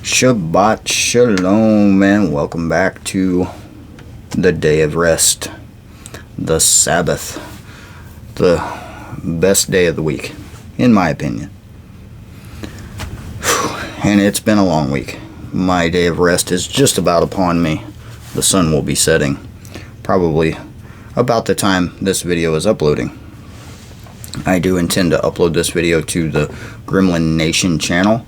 Shabbat Shalom, and welcome back to the day of rest, the Sabbath, the best day of the week, in my opinion. And it's been a long week. My day of rest is just about upon me. The sun will be setting, probably about the time this video is uploading. I do intend to upload this video to the Gremlin Nation channel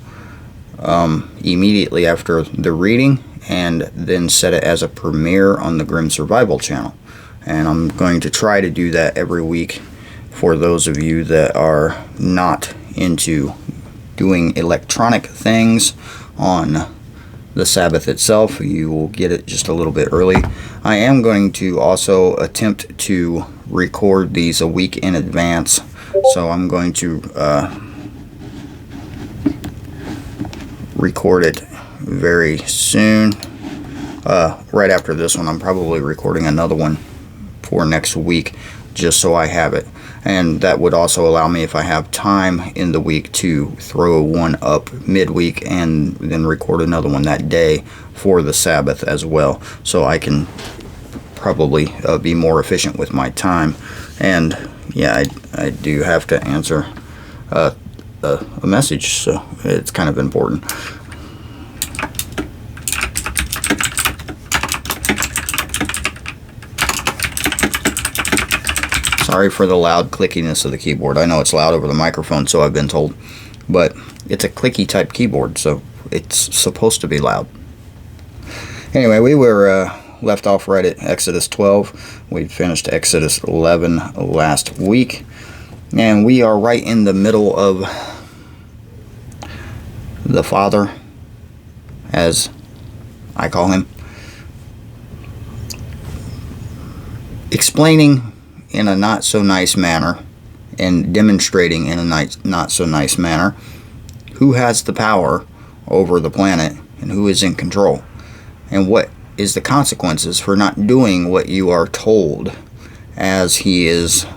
immediately after the reading, and then set it as a premiere on the Grim Survival channel. And I'm going to try to do that every week for those of you that are not into doing electronic things on the Sabbath itself. You will get it just a little bit early. I am going to also attempt to record these a week in advance, so I'm going to record it very soon. Right after this one, I'm probably recording another one for next week, just so I have it. And that would also allow me, if I have time in the week, to throw one up midweek and then record another one that day for the Sabbath as well. So I can probably be more efficient with my time. And yeah, I do have to answer a message, so it's kind of important. Sorry for the loud clickiness of the keyboard. I know it's loud over the microphone, so I've been told, but it's a clicky type keyboard, so it's supposed to be loud. Anyway, we were left off right at Exodus 12. We finished Exodus 11 last week, and we are right in the middle of the Father, as I call him, explaining in a not so nice manner and demonstrating in a not so nice manner who has the power over the planet and who is in control, and what is the consequences for not doing what you are told, as he is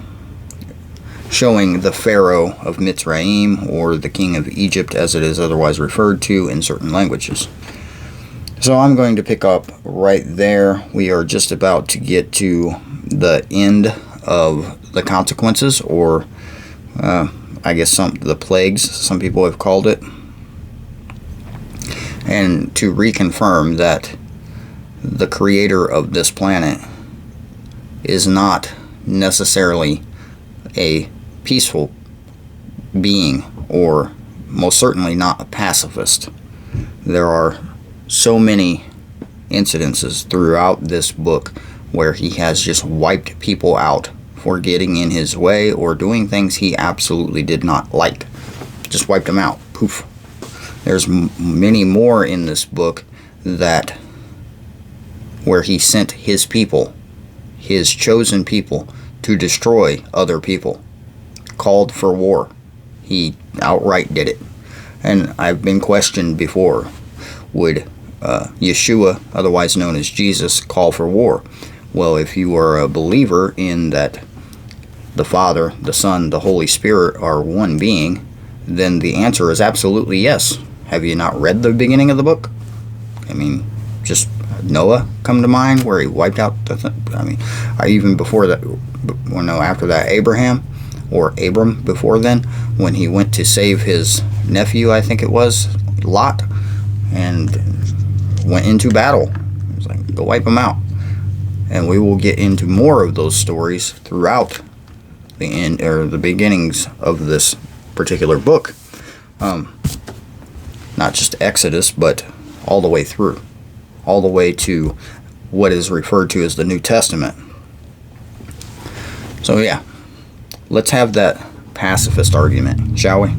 showing the Pharaoh of Mitzrayim, or the king of Egypt as it is otherwise referred to in certain languages. So I'm going to pick up right there. We are just about to get to the end of the consequences, or I guess the plagues, some people have called it, and to reconfirm that the creator of this planet is not necessarily a peaceful being, or most certainly not a pacifist. There are so many incidences throughout this book where he has just wiped people out for getting in his way or doing things he absolutely did not like. Just wiped them out. Poof. There's many more in this book where he sent his people, his chosen people, to destroy other people. Called for war. He outright did it. And I've been questioned before, would Yeshua, otherwise known as Jesus, call for war? Well, if you are a believer in that the Father, the Son, the Holy Spirit are one being, then the answer is absolutely yes. Have you not read the beginning of the book? I mean, just Noah come to mind, where he wiped out even before that, well, no, after that, Abraham, or Abram before then, when he went to save his nephew, I think it was, Lot, and went into battle. It was like, go wipe them out. And we will get into more of those stories throughout the end, or the beginnings of this particular book. Not just Exodus, but all the way through. All the way to what is referred to as the New Testament. So yeah, let's have that pacifist argument, shall we?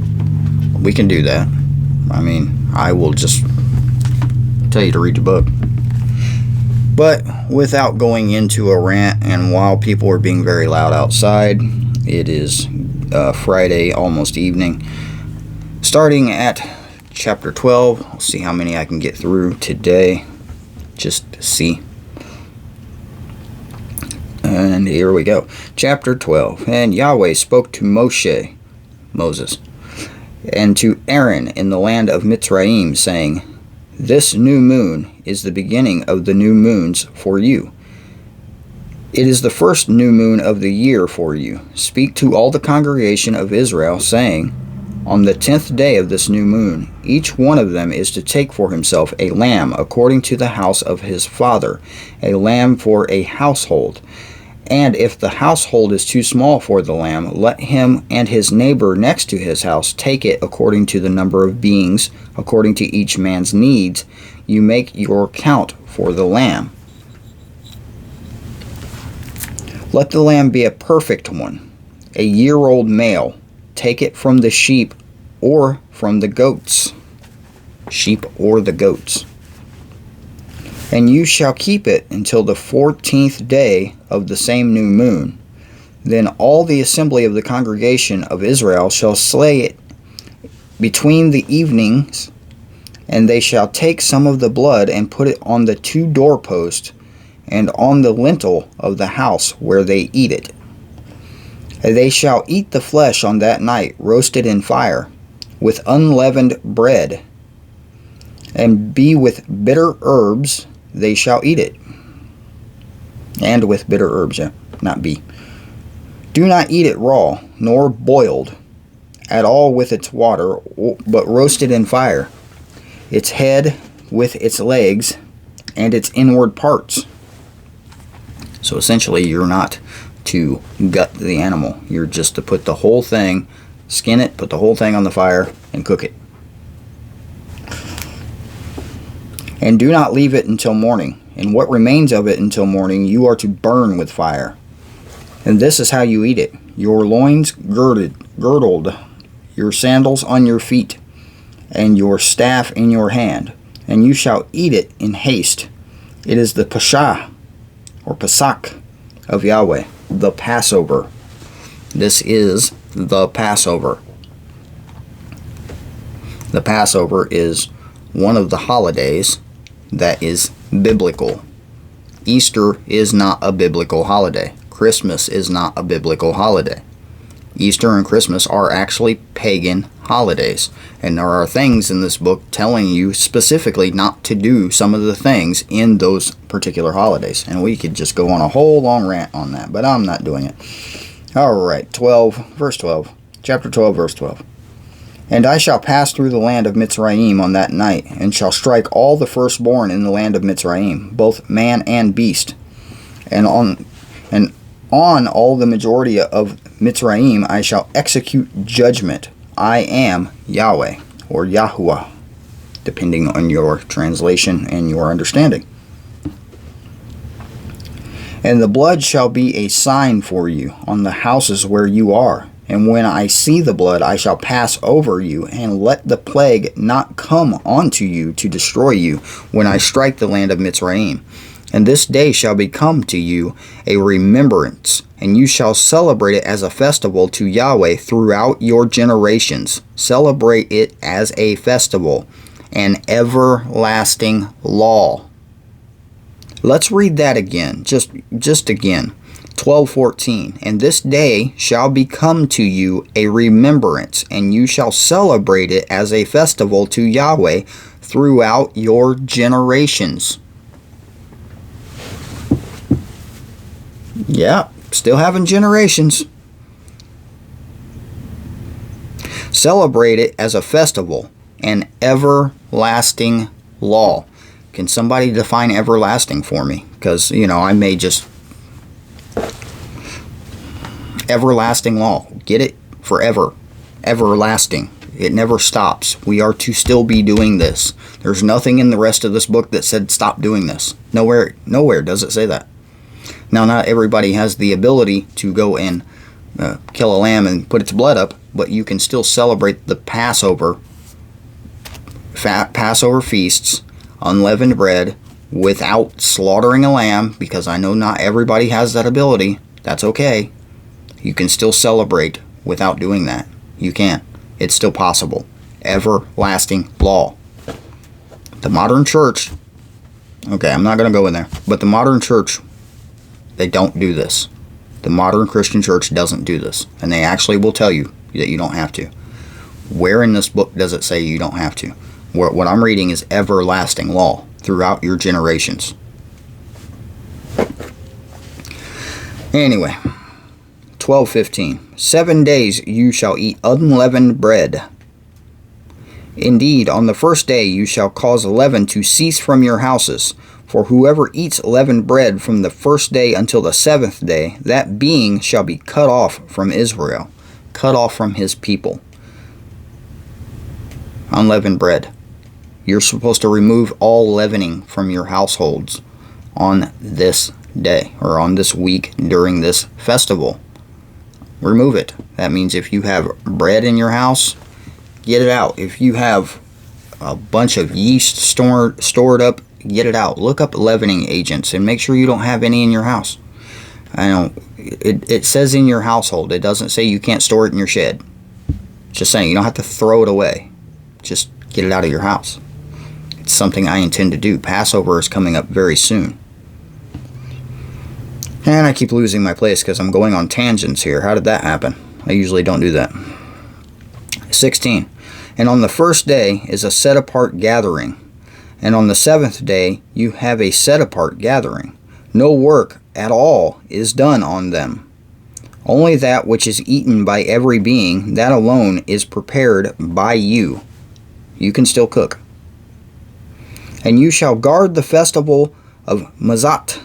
We can do that. I mean, I will just tell you to read the book. But without going into a rant, and while people are being very loud outside, it is Friday, almost evening. Starting at chapter 12, I'll see how many I can get through today. Just see. And here we go. Chapter 12. And Yahweh spoke to Moses, and to Aaron in the land of Mitzrayim, saying, This new moon is the beginning of the new moons for you. It is the first new moon of the year for you. Speak to all the congregation of Israel, saying, on the 10th day of this new moon, each one of them is to take for himself a lamb according to the house of his father, a lamb for a household. And if the household is too small for the lamb, let him and his neighbor next to his house take it according to the number of beings, according to each man's needs. You make your count for the lamb. Let the lamb be a perfect one, a year-old male. Take it from the sheep or from the goats. Sheep or the goats. And you shall keep it until the 14th day of the same new moon. Then all the assembly of the congregation of Israel shall slay it between the evenings, and they shall take some of the blood and put it on the 2 doorposts and on the lintel of the house where they eat it. And they shall eat the flesh on that night, roasted in fire, with unleavened bread, and be with bitter herbs they shall eat it. And with bitter herbs, not be. Do not eat it raw, nor boiled at all with its water, but roasted in fire, its head with its legs and its inward parts. So essentially, you're not to gut the animal. You're just to put the whole thing, skin it, put the whole thing on the fire, and cook it. And do not leave it until morning. And what remains of it until morning you are to burn with fire. And this is how you eat it. Your loins girdled, your sandals on your feet, and your staff in your hand. And you shall eat it in haste. It is the Pesach, or Pesach of Yahweh, the Passover. This is the Passover. The Passover is one of the holidays that is biblical. Easter is not a biblical holiday. Christmas is not a biblical holiday. Easter and Christmas are actually pagan holidays. And there are things in this book telling you specifically not to do some of the things in those particular holidays. And we could just go on a whole long rant on that, but I'm not doing it. Alright, chapter 12, verse 12. And I shall pass through the land of Mitzrayim on that night, and shall strike all the firstborn in the land of Mitzrayim, both man and beast. And on all the majority of Mitzrayim I shall execute judgment. I am Yahweh, or Yahuwah, depending on your translation and your understanding. And the blood shall be a sign for you on the houses where you are. And when I see the blood, I shall pass over you, and let the plague not come onto you to destroy you when I strike the land of Mitzrayim. And this day shall become to you a remembrance, and you shall celebrate it as a festival to Yahweh throughout your generations. Celebrate it as a festival, an everlasting law. Let's read that again, just again. 12:14. And this day shall become to you a remembrance, and you shall celebrate it as a festival to Yahweh throughout your generations. Yeah, still having generations. Celebrate it as a festival, an everlasting law. Can somebody define everlasting for me? Because, I may just... Everlasting law. Get it? Forever. Everlasting. It never stops. We are to still be doing this. There's nothing in the rest of this book that said stop doing this. Nowhere does it say that. Now, not everybody has the ability to go and kill a lamb and put its blood up, but you can still celebrate the Passover feasts, unleavened bread, without slaughtering a lamb, because I know not everybody has that ability. That's okay. You can still celebrate without doing that. You can. It's still possible. Everlasting law. The modern church, okay, I'm not going to go in there, but the modern church, they don't do this. The modern Christian church doesn't do this, and they actually will tell you that you don't have to. Where in this book does it say you don't have to? What I'm reading is everlasting law throughout your generations. Anyway, 12:15. 7 days you shall eat unleavened bread. Indeed, on the first day you shall cause leaven to cease from your houses. For whoever eats leavened bread from the first day until the 7th day, that being shall be cut off from Israel, cut off from his people. Unleavened bread. You're supposed to remove all leavening from your households on this day or on this week during this festival. Remove it. That means if you have bread in your house, get it out. If you have a bunch of yeast stored up, get it out. Look up leavening agents and make sure you don't have any in your house. I know it says in your household. It doesn't say you can't store it in your shed. Just saying, you don't have to throw it away. Just get it out of your house. It's something I intend to do. Passover is coming up very soon. And I keep losing my place because I'm going on tangents here. How did that happen? I usually don't do that. 16. And on the first day is a set-apart gathering. And on the 7th day you have a set-apart gathering. No work at all is done on them. Only that which is eaten by every being, that alone is prepared by you. You can still cook. And you shall guard the festival of Mazat.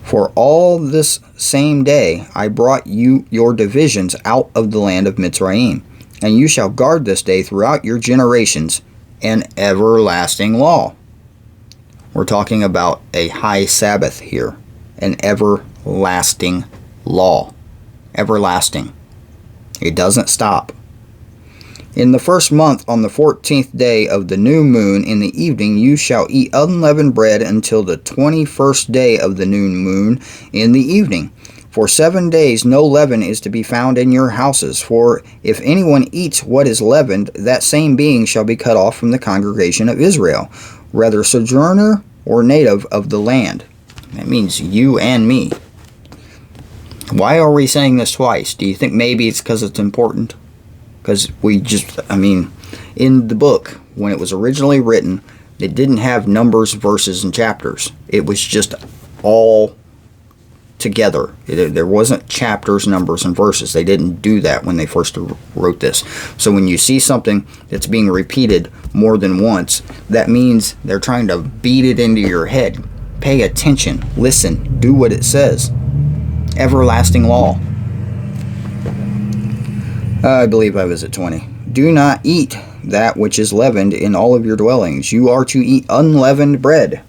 For all this same day I brought you your divisions out of the land of Mitzrayim, and you shall guard this day throughout your generations, an everlasting law. We're talking about a high Sabbath here, an everlasting law. Everlasting. It doesn't stop. In the first month, on the 14th day of the new moon in the evening, you shall eat unleavened bread until the 21st day of the new moon in the evening. For 7 days no leaven is to be found in your houses. For if anyone eats what is leavened, that same being shall be cut off from the congregation of Israel, whether sojourner or native of the land. That means you and me. Why are we saying this twice? Do you think maybe it's because it's important? Because in the book, when it was originally written, it didn't have numbers, verses, and chapters. It was just all together. There wasn't chapters, numbers, and verses. They didn't do that when they first wrote this. So when you see something that's being repeated more than once, that means they're trying to beat it into your head. Pay attention. Listen. Do what it says. Everlasting law. I believe I was at 20. Do not eat that which is leavened in all of your dwellings. You are to eat unleavened bread.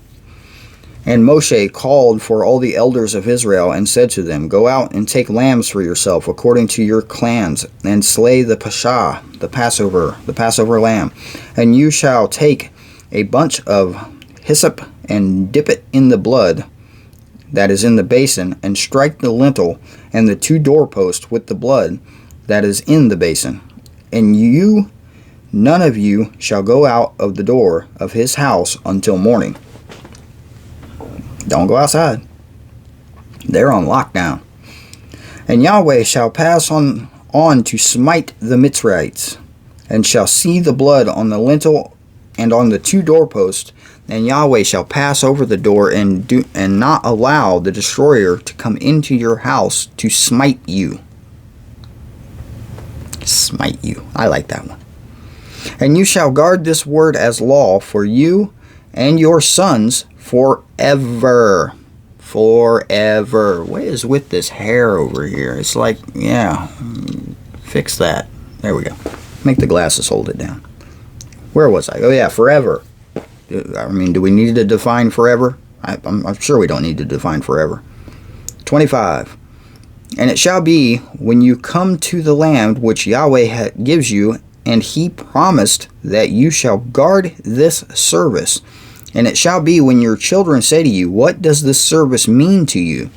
And Moshe called for all the elders of Israel and said to them, Go out and take lambs for yourself according to your clans, and slay the Pascha, the Passover lamb. And you shall take a bunch of hyssop and dip it in the blood that is in the basin, and strike the lintel and the 2 doorposts with the blood that is in the basin. And none of you shall go out of the door of his house until morning. Don't go outside. They're on lockdown. And Yahweh shall pass on to smite the Mitzrayites, and shall see the blood on the lintel and on the 2 doorposts, and Yahweh shall pass over the door and not allow the destroyer to come into your house to smite you. Smite you. I like that one. And you shall guard this word as law for you and your sons forever. Forever. What is with this hair over here? It's like, yeah, fix that. There we go. Make the glasses hold it down. Where was I? Oh yeah, forever. I mean, do we need to define forever? I'm sure we don't need to define forever. 25. And it shall be, when you come to the land which Yahweh gives you, and he promised that you shall guard this service. And it shall be, when your children say to you, What does this service mean to you?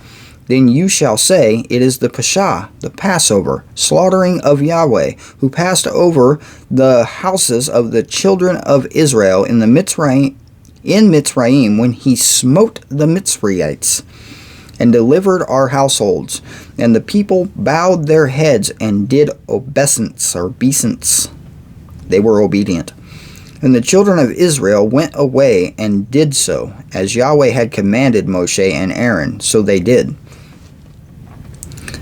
Then you shall say, It is the Pascha, the Passover, slaughtering of Yahweh, who passed over the houses of the children of Israel in Mitzrayim, when he smote the Mitzrayites, and delivered our households. And the people bowed their heads and did obeisance. They were obedient. And the children of Israel went away and did so, as Yahweh had commanded Moshe and Aaron, so they did.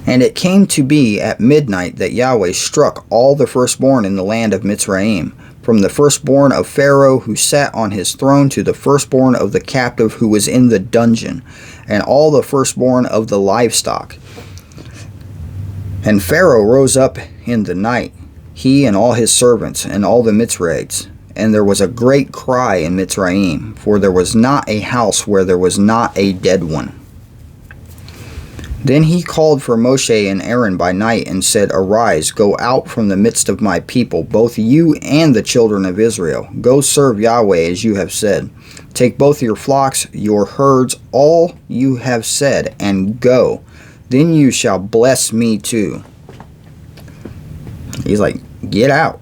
And it came to be at midnight that Yahweh struck all the firstborn in the land of Mitzrayim, from the firstborn of Pharaoh who sat on his throne to the firstborn of the captive who was in the dungeon, and all the firstborn of the livestock. And Pharaoh rose up in the night, he and all his servants and all the Mitzrayites. And there was a great cry in Mitzrayim, for there was not a house where there was not a dead one. Then he called for Moshe and Aaron by night and said, Arise, go out from the midst of my people, both you and the children of Israel. Go serve Yahweh as you have said. Take both your flocks, your herds, all you have said, and go. Then you shall bless me too. He's like, get out.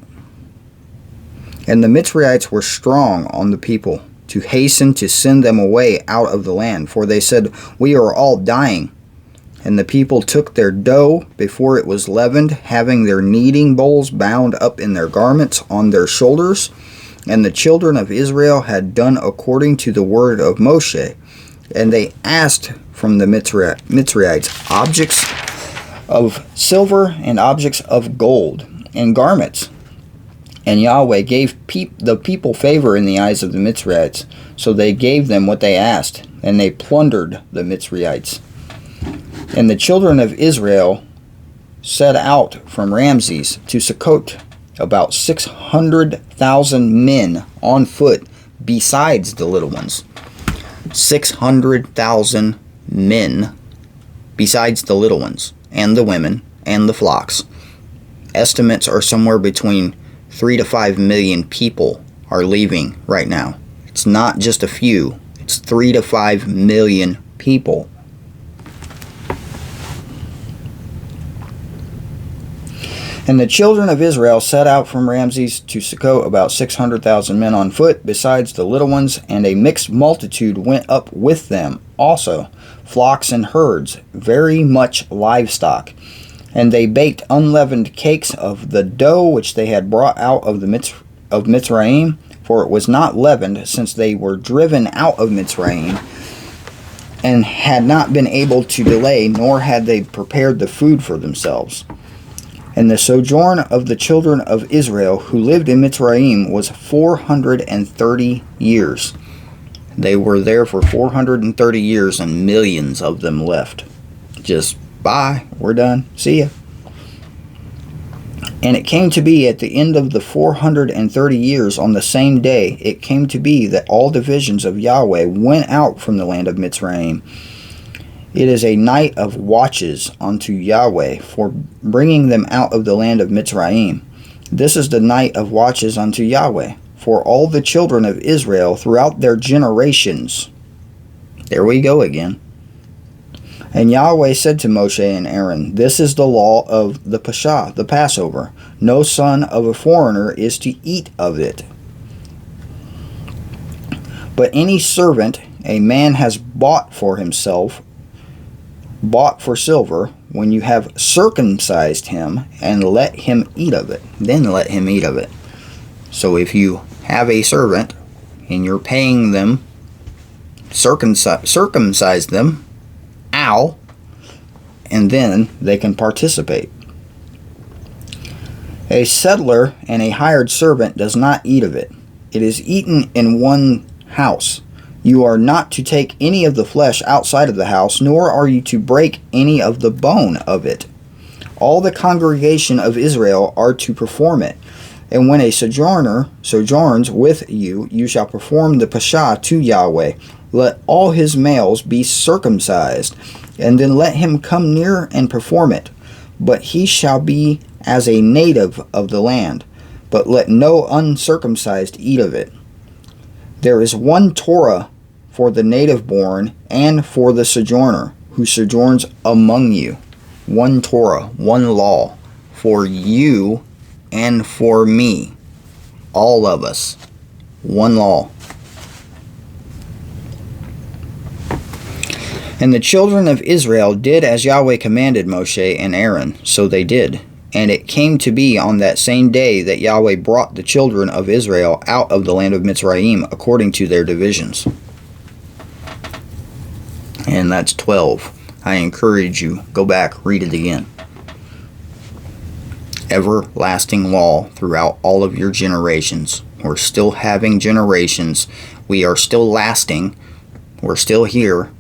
And the Mitzrayites were strong on the people to hasten to send them away out of the land, for they said, We are all dying. And the people took their dough before it was leavened, having their kneading bowls bound up in their garments on their shoulders. And the children of Israel had done according to the word of Moshe. And they asked from the Mitzrayites objects of silver and objects of gold and garments. And Yahweh gave the people favor in the eyes of the Mitzrayites, so they gave them what they asked, and they plundered the Mitzrayites. And the children of Israel set out from Ramses to Sukkot, about 600,000 men on foot, besides the little ones. 600,000 men, besides the little ones, and the women, and the flocks. Estimates are somewhere between 3 to 5 million people are leaving right now. It's not just a few, it's 3 to 5 million people. And the children of Israel set out from Ramses to Sukkot, about 600,000 men on foot, besides the little ones, and a mixed multitude went up with them also, flocks and herds, very much livestock. And they baked unleavened cakes of the dough which they had brought out of Mitzrayim, for it was not leavened, since they were driven out of Mitzrayim, and had not been able to delay, nor had they prepared the food for themselves. And the sojourn of the children of Israel who lived in Mitzrayim was 430 years. They were there for 430 years, and millions of them left. Just, bye, we're done, see ya. And it came to be at the end of the 430 years, on the same day, it came to be that all divisions of Yahweh went out from the land of Mitzrayim. It is a night of watches unto Yahweh for bringing them out of the land of Mitzrayim. This is the night of watches unto Yahweh for all the children of Israel throughout their generations. There we go again. And Yahweh said to Moshe and Aaron, This is the law of the Pesach, the Passover. No son of a foreigner is to eat of it. But any servant a man has bought for himself, bought for silver, when you have circumcised him, and let him eat of it, then let him eat of it. So if you have a servant and you're paying them, circumcise them, and then they can participate. A settler and a hired servant does not eat of it. It is eaten in one house. You are not to take any of the flesh outside of the house, nor are you to break any of the bone of it. All the congregation of Israel are to perform it. And when a sojourner sojourns with you, you shall perform the Pesach to Yahweh. Let all his males be circumcised, and then let him come near and perform it. But he shall be as a native of the land, but let no uncircumcised eat of it. There is one Torah for the native born and for the sojourner who sojourns among you. One Torah, one law, for you and for me, all of us. One law. And the children of Israel did as Yahweh commanded Moshe and Aaron, so they did. And it came to be on that same day that Yahweh brought the children of Israel out of the land of Mitzrayim according to their divisions. And that's 12. I encourage you, go back, read it again. Everlasting law throughout all of your generations. We're still having generations. We are still lasting. We're still here.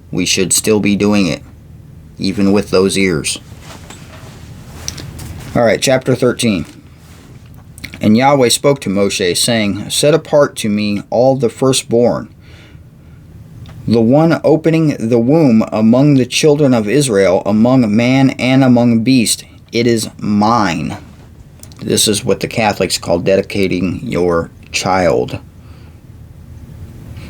We should still be doing it, even with those ears. Alright, chapter 13. And Yahweh spoke to Moshe, saying, Set apart to me all the firstborn, the one opening the womb among the children of Israel, among man and among beast. It is mine. This is what the Catholics call dedicating your child.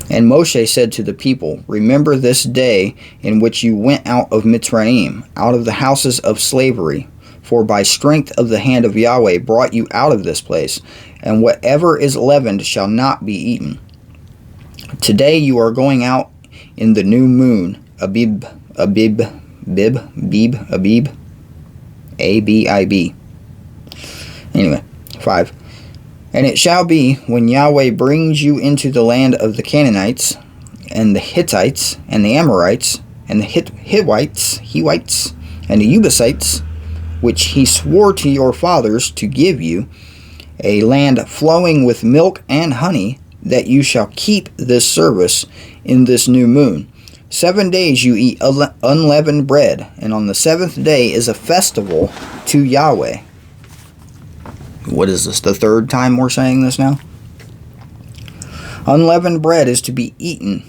And Moshe said to the people, Remember this day in which you went out of Mitzrayim, out of the houses of slavery. For by strength of the hand of Yahweh brought you out of this place, and whatever is leavened shall not be eaten. Today you are going out in the new moon, Abib, A-B-I-B. Anyway, 5. And it shall be, when Yahweh brings you into the land of the Canaanites, and the Hittites, and the Amorites, and the Hivites, and the Jebusites, which he swore to your fathers to give you, a land flowing with milk and honey, that you shall keep this service in this new moon. 7 days you eat unleavened bread, and on the 7th day is a festival to Yahweh. What is this, the third time we're saying this now? Unleavened bread is to be eaten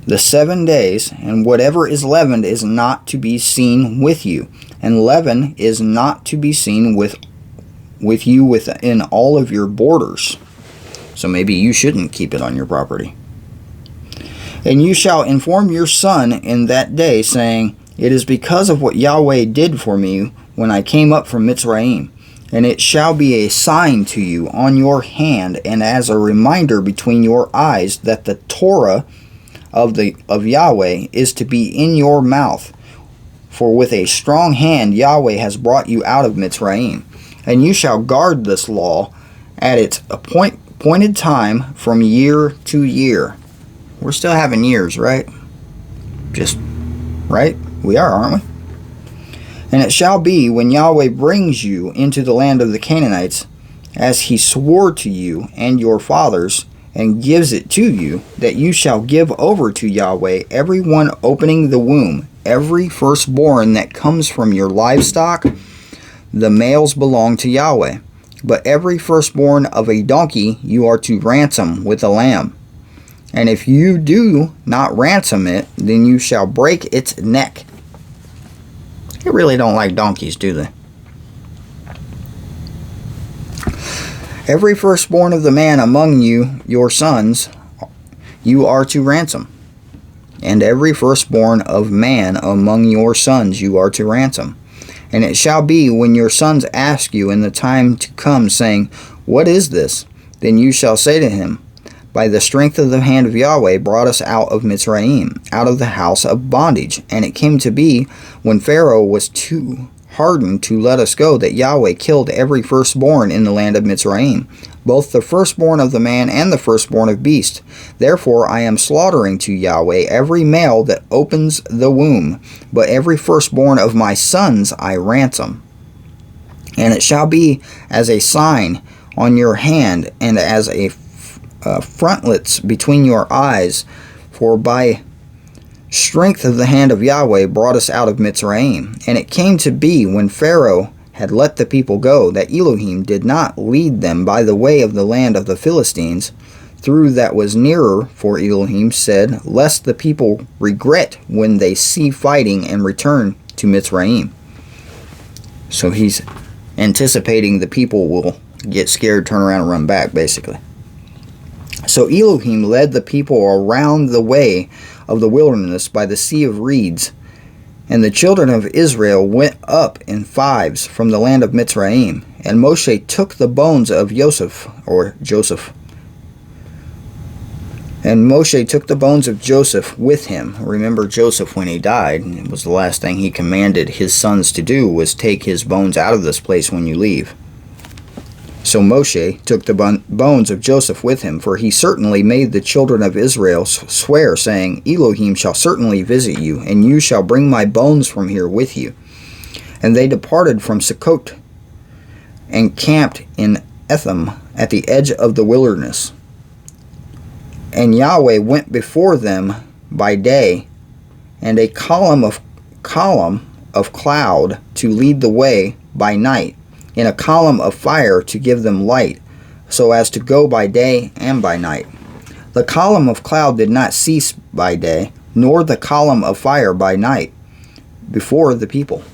the 7 days, and whatever is leavened is not to be seen with you, and leaven is not to be seen with you within all of your borders. So maybe you shouldn't keep it on your property. And you shall inform your son in that day, saying, It is because of what Yahweh did for me when I came up from Mitzrayim. And it shall be a sign to you on your hand, and as a reminder between your eyes, that the Torah of Yahweh is to be in your mouth. For with a strong hand Yahweh has brought you out of Mitzrayim. And you shall guard this law at its appointed time from year to year. We're still having years, right? Right? We are, aren't we? And it shall be, when Yahweh brings you into the land of the Canaanites, as he swore to you and your fathers, and gives it to you, that you shall give over to Yahweh every one opening the womb, every firstborn that comes from your livestock. The males belong to Yahweh. But every firstborn of a donkey you are to ransom with a lamb. And if you do not ransom it, then you shall break its neck. They really don't like donkeys, do they? Every firstborn of the man among you, your sons, you are to ransom. And every firstborn of man among your sons you are to ransom. And it shall be, when your sons ask you in the time to come, saying, What is this? Then you shall say to him, By the strength of the hand of Yahweh brought us out of Mitzrayim, out of the house of bondage. And it came to be, when Pharaoh was too hardened to let us go, that Yahweh killed every firstborn in the land of Mitzrayim, both the firstborn of the man and the firstborn of beast. Therefore I am slaughtering to Yahweh every male that opens the womb, but every firstborn of my sons I ransom. And it shall be as a sign on your hand, and as a frontlets between your eyes, for by strength of the hand of Yahweh brought us out of Mitzrayim. And it came to be, when Pharaoh had let the people go, that Elohim did not lead them by the way of the land of the Philistines, through that was nearer, for Elohim said, Lest the people regret when they see fighting and return to Mitzrayim. So he's anticipating the people will get scared, turn around, and run back, basically. So Elohim led the people around the way of the wilderness by the sea of reeds. And the children of Israel went up in fives from the land of Mitzrayim. And Moshe took the bones of Joseph, and And Moshe took the bones of Joseph with him. Remember Joseph when he died, it was the last thing he commanded his sons to do was take his bones out of this place when you leave. So Moshe took the bones of Joseph with him, for he certainly made the children of Israel swear, saying, Elohim shall certainly visit you, and you shall bring my bones from here with you. And they departed from Sukkot and camped in Etham at the edge of the wilderness. And Yahweh went before them by day, and a column of cloud to lead the way by night, and a column of fire to give them light, so as to go by day and by night. The column of cloud did not cease by day, nor the column of fire by night, before the people.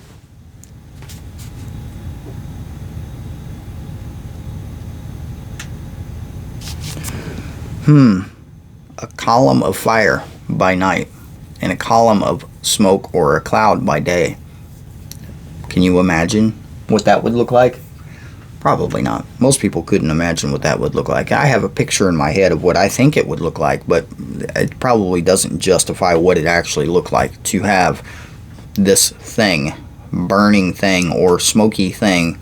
A column of fire by night, and a column of smoke or a cloud by day. Can you imagine what that would look like? Probably not. Most people couldn't imagine what that would look like. I have a picture in my head of what I think it would look like, but it probably doesn't justify what it actually looked like to have this thing, burning thing or smoky thing,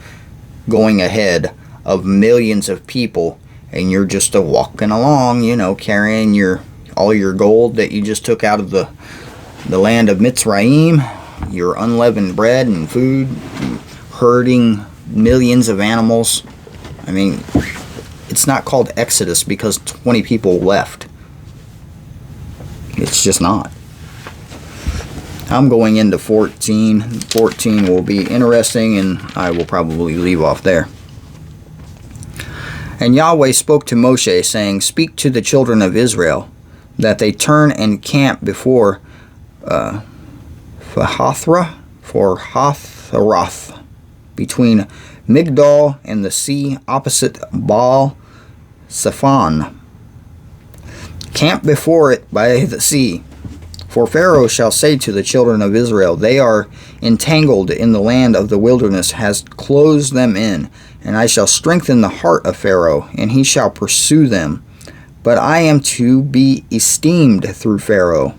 going ahead of millions of people, and you're just walking along, carrying all your gold that you just took out of the land of Mitzrayim, your unleavened bread and food, herding millions of animals. I mean, it's not called Exodus because 20 people left. It's just not. I'm going into 14. 14 will be interesting, and I will probably leave off there. And Yahweh spoke to Moshe, saying, Speak to the children of Israel, that they turn and camp before Hathroth, between Migdol and the sea, opposite Baal Zephon. Camp before it by the sea. For Pharaoh shall say to the children of Israel, They are entangled in the land of the wilderness, has closed them in, and I shall strengthen the heart of Pharaoh, and he shall pursue them. But I am to be esteemed through Pharaoh,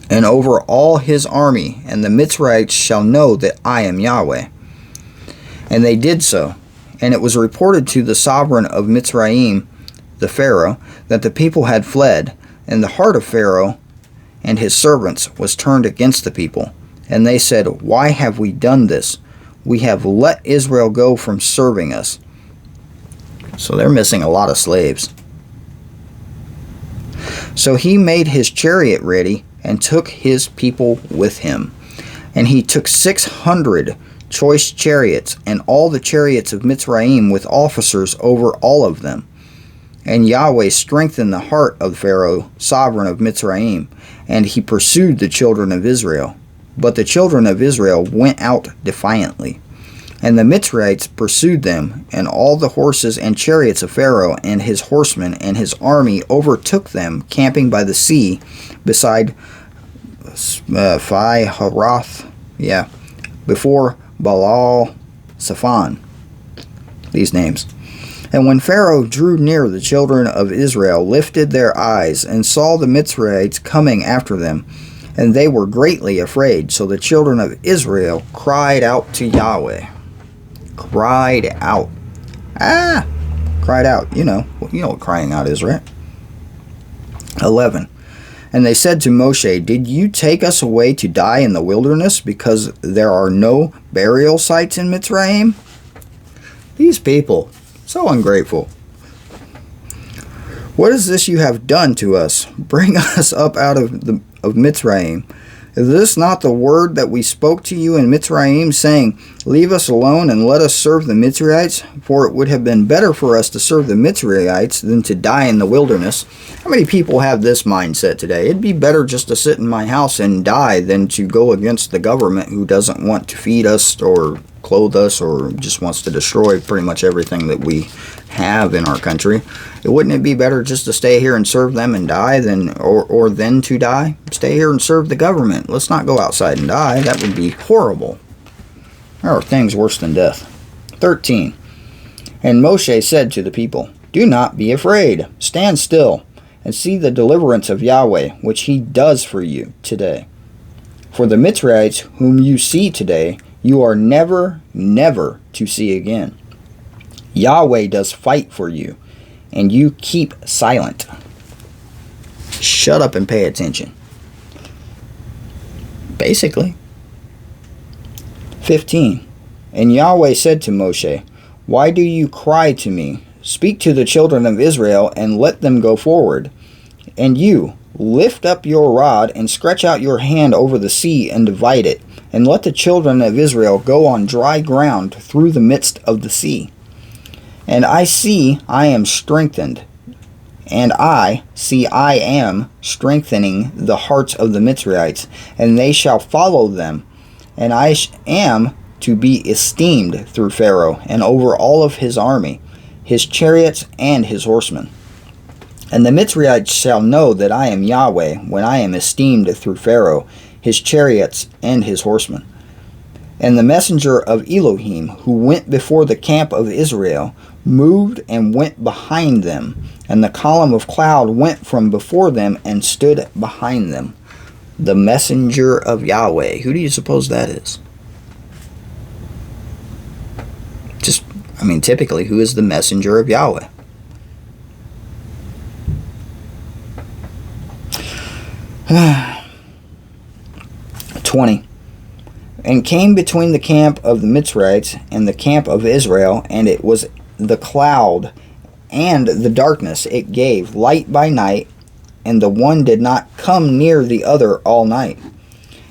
and over all his army, and the Mitzrayites shall know that I am Yahweh. And they did so. And it was reported to the sovereign of Mitzrayim, the Pharaoh, that the people had fled, and the heart of Pharaoh and his servants was turned against the people. And they said, Why have we done this? We have let Israel go from serving us. So they're missing a lot of slaves. So he made his chariot ready and took his people with him. And he took 600 choice chariots, and all the chariots of Mitzrayim with officers over all of them. And Yahweh strengthened the heart of Pharaoh, sovereign of Mitzrayim, and he pursued the children of Israel. But the children of Israel went out defiantly. And the Mitzrayites pursued them, and all the horses and chariots of Pharaoh and his horsemen and his army overtook them, camping by the sea beside Haroth, before Baal Zephon. These names. And when Pharaoh drew near, the children of Israel lifted their eyes and saw the Mitzrayites coming after them, and they were greatly afraid. So the children of Israel cried out to Yahweh. Cried out. Cried out. You know what crying out is, right? 11. And they said to Moshe, Did you take us away to die in the wilderness because there are no burial sites in Mitzrayim? These people, so ungrateful. What is this you have done to us? Bring us up out of Mitzrayim. Is this not the word that we spoke to you in Mitzrayim, saying, Leave us alone and let us serve the Mitzrayites? For it would have been better for us to serve the Mitzrayites than to die in the wilderness. How many people have this mindset today? It'd be better just to sit in my house and die than to go against the government who doesn't want to feed us or clothe us or just wants to destroy pretty much everything that we have in our country. Wouldn't it be better just to stay here and serve them and die than or then to die? Stay here and serve the government. Let's not go outside and die. That would be horrible. There are things worse than death. 13. And Moshe said to the people, Do not be afraid. Stand still and see the deliverance of Yahweh, which he does for you today. For the Mitzrayites whom you see today, you are never, never to see again. Yahweh does fight for you, and you keep silent. Shut up and pay attention. Basically. 15. And Yahweh said to Moshe, Why do you cry to me? Speak to the children of Israel, and let them go forward. And you, lift up your rod, and stretch out your hand over the sea, and divide it, and let the children of Israel go on dry ground through the midst of the sea. And I see I am strengthened, and I am strengthening the hearts of the Mitzrayites, and they shall follow them, and I am to be esteemed through Pharaoh, and over all of his army, his chariots and his horsemen. And the Mitzrayites shall know that I am Yahweh, when I am esteemed through Pharaoh, his chariots and his horsemen. And the messenger of Elohim, who went before the camp of Israel, moved and went behind them, and the column of cloud went from before them and stood behind them. The messenger of Yahweh. Who do you suppose that is? Typically, who is the messenger of Yahweh? And came between the camp of the Mitzrayites and the camp of Israel, and it was the cloud and the darkness it gave, light by night, and the one did not come near the other all night.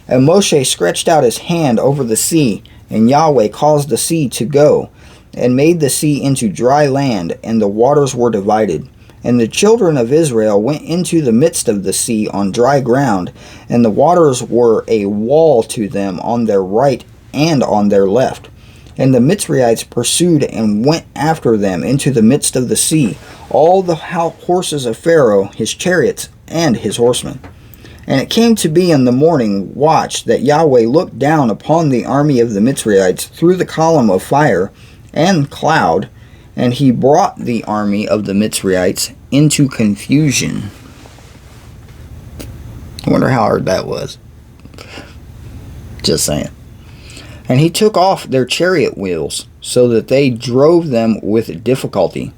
And Moshe stretched out his hand over the sea, and Yahweh caused the sea to go, and made the sea into dry land, and the waters were divided. And the children of Israel went into the midst of the sea on dry ground, and the waters were a wall to them on their right and on their left. And the Mitzrayites pursued and went after them into the midst of the sea, all the horses of Pharaoh, his chariots, and his horsemen. And it came to be in the morning watch that Yahweh looked down upon the army of the Mitzrayites through the column of fire and cloud, and he brought the army of the Mitzrayites into confusion. I wonder how hard that was. Just saying. And he took off their chariot wheels, so that they drove them with difficulty.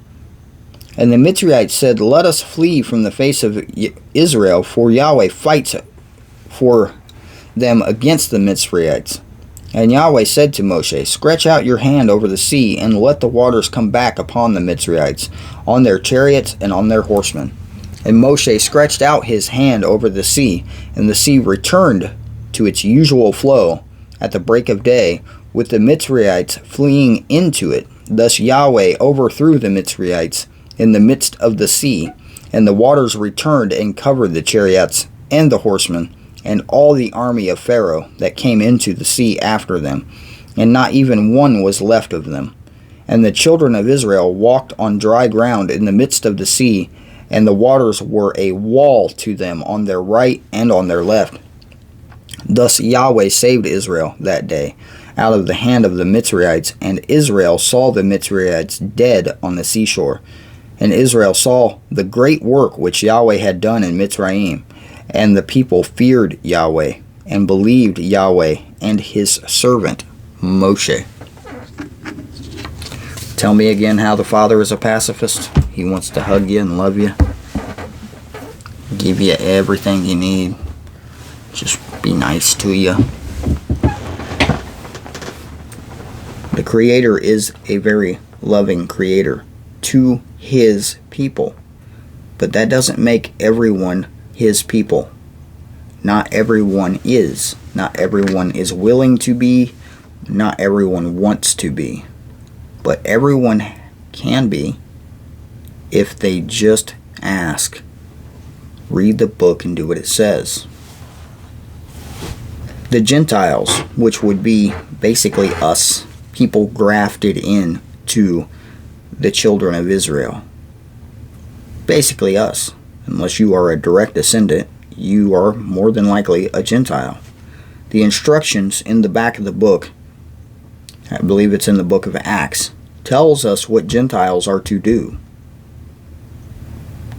And the Mitzrayites said, Let us flee from the face of Israel, for Yahweh fights for them against the Mitzrayites. And Yahweh said to Moshe, Stretch out your hand over the sea, and let the waters come back upon the Mitzrayites, on their chariots and on their horsemen. And Moshe stretched out his hand over the sea, and the sea returned to its usual flow at the break of day, with the Mitzrayites fleeing into it. Thus Yahweh overthrew the Mitzrayites in the midst of the sea, and the waters returned and covered the chariots and the horsemen, and all the army of Pharaoh that came into the sea after them, and not even one was left of them. And the children of Israel walked on dry ground in the midst of the sea, and the waters were a wall to them on their right and on their left. Thus Yahweh saved Israel that day out of the hand of the Mitzrayites, and Israel saw the Mitzrayites dead on the seashore. And Israel saw the great work which Yahweh had done in Mitzrayim. And the people feared Yahweh, and believed Yahweh and his servant Moshe. Tell me again how the Father is a pacifist. He wants to hug you and love you, give you everything you need, just be nice to you. The Creator is a very loving Creator to his people, but that doesn't make everyone his people. Not everyone is. Not everyone is willing to be. Not everyone wants to be. But everyone can be if they just ask. Read the book and do what it says. The Gentiles, which would be basically us, people grafted in to the children of Israel. Basically us. Unless you are a direct descendant, you are more than likely a Gentile. The instructions in the back of the book, I believe it's in the book of Acts, tells us what Gentiles are to do.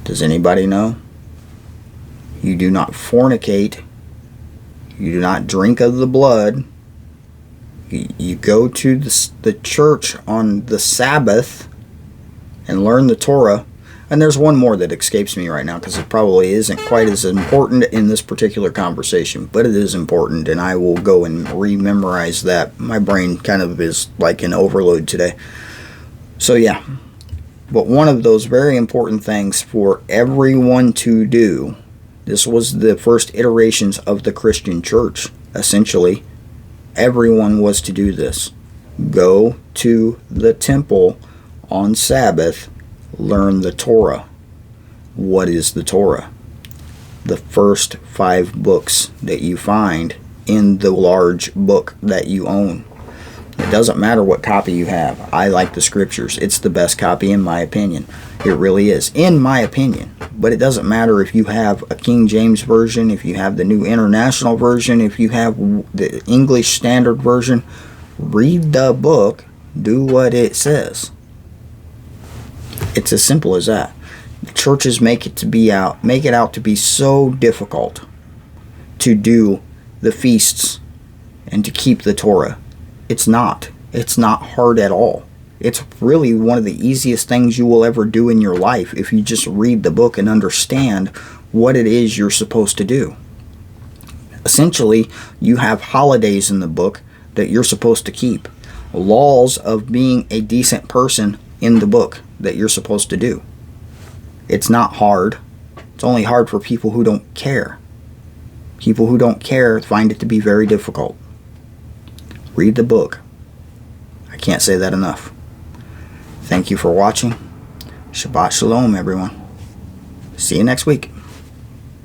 Does anybody know? You do not fornicate. You do not drink of the blood. You go to the church on the Sabbath and learn the Torah. And there's one more that escapes me right now because it probably isn't quite as important in this particular conversation, but it is important, and I will go and rememorize that. My brain kind of is like an overload today. So yeah, but one of those very important things for everyone to do, this was the first iterations of the Christian church, essentially. Everyone was to do this. Go to the temple on Sabbath, learn the Torah. What is the Torah? The first 5 books that you find in the large book that you own. It doesn't matter what copy you have. I like the scriptures. It's the best copy in my opinion. It really is, in my opinion. But it doesn't matter if you have a King James version, if you have the New International Version, if you have the English Standard Version. Read the book. Do what it says. It's as simple as that. The churches make it out to be so difficult to do the feasts and to keep the Torah. It's not. It's not hard at all. It's really one of the easiest things you will ever do in your life if you just read the book and understand what it is you're supposed to do. Essentially, you have holidays in the book that you're supposed to keep. Laws of being a decent person in the book that you're supposed to do. It's not hard. It's only hard for people who don't care. People who don't care find it to be very difficult. Read the book. I can't say that enough. Thank you for watching. Shabbat Shalom, everyone. See you next week.